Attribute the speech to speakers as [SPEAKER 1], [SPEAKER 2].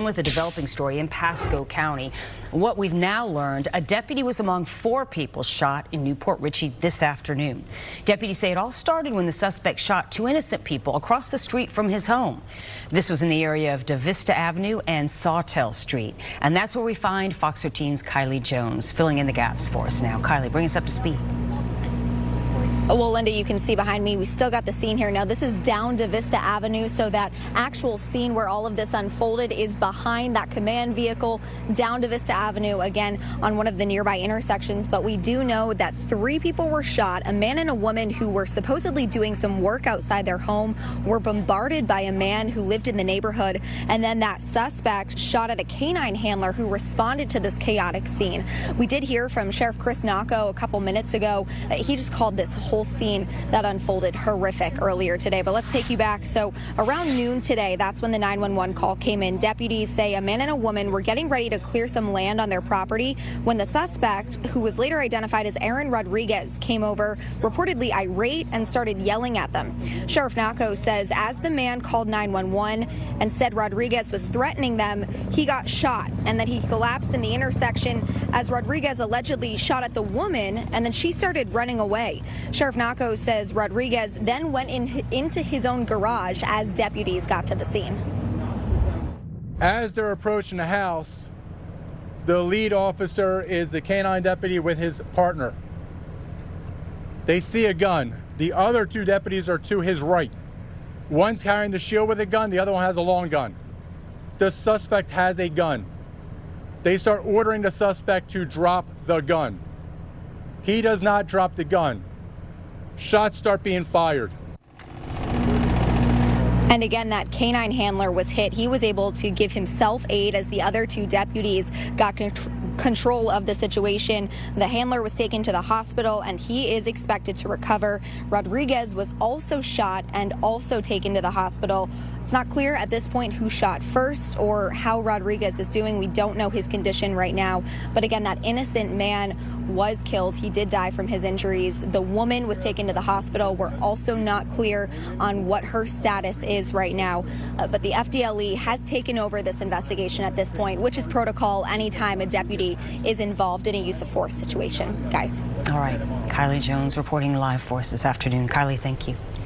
[SPEAKER 1] With a developing story in Pasco County. What we've now learned, a deputy was among 4 people shot in Newport Richey this afternoon. Deputies say it all started when the suspect shot 2 innocent people across the street from his home. This was in the area of DeVista Avenue and Sawtell Street. And that's where we find Fox 13's Kylie Jones filling in the gaps for us now. Kylie, bring us up to speed.
[SPEAKER 2] Well, Linda, you can see behind me, we still got the scene here. Now, this is down DeVista Avenue, so that actual scene where all of this unfolded is behind that command vehicle down DeVista Avenue, again, on one of the nearby intersections. But we do know that 3 people were shot. A man and a woman who were supposedly doing some work outside their home were bombarded by a man who lived in the neighborhood. And then that suspect shot at a canine handler who responded to this chaotic scene. We did hear from Sheriff Chris Nacco a couple minutes ago. He just called this whole scene that unfolded horrific earlier today. But let's take you back. So around noon today, that's when the 911 call came in. Deputies say a man and a woman were getting ready to clear some land on their property when the suspect, who was later identified as Aaron Rodriguez, came over, reportedly irate, and started yelling at them. Sheriff Nacco says as the man called 911 and said Rodriguez was threatening them, he got shot, and that he collapsed in the intersection as Rodriguez allegedly shot at the woman, and then she started running away. Sheriff Nacco says Rodriguez then went into his own garage as deputies got to the scene.
[SPEAKER 3] As they're approaching the house, the lead officer is the canine deputy with his partner. They see a gun. The other 2 deputies are to his right. One's carrying the shield with a gun, the other one has a long gun. The suspect has a gun. They start ordering the suspect to drop the gun. He does not drop the gun. Shots start being fired.
[SPEAKER 2] And again, that canine handler was hit. He was able to give himself aid as the other 2 deputies got control of the situation. The handler was taken to the hospital and he is expected to recover. Rodriguez was also shot and also taken to the hospital. It's not clear at this point who shot first or how Rodriguez is doing. We don't know his condition right now. But again, that innocent man was killed. He did die from his injuries. The woman was taken to the hospital. We're also not clear on what her status is right now. But the FDLE has taken over this investigation at this point, which is protocol anytime a deputy is involved in a use of force situation. Guys.
[SPEAKER 1] All right. Kylie Jones reporting live for us this afternoon. Kylie, thank you.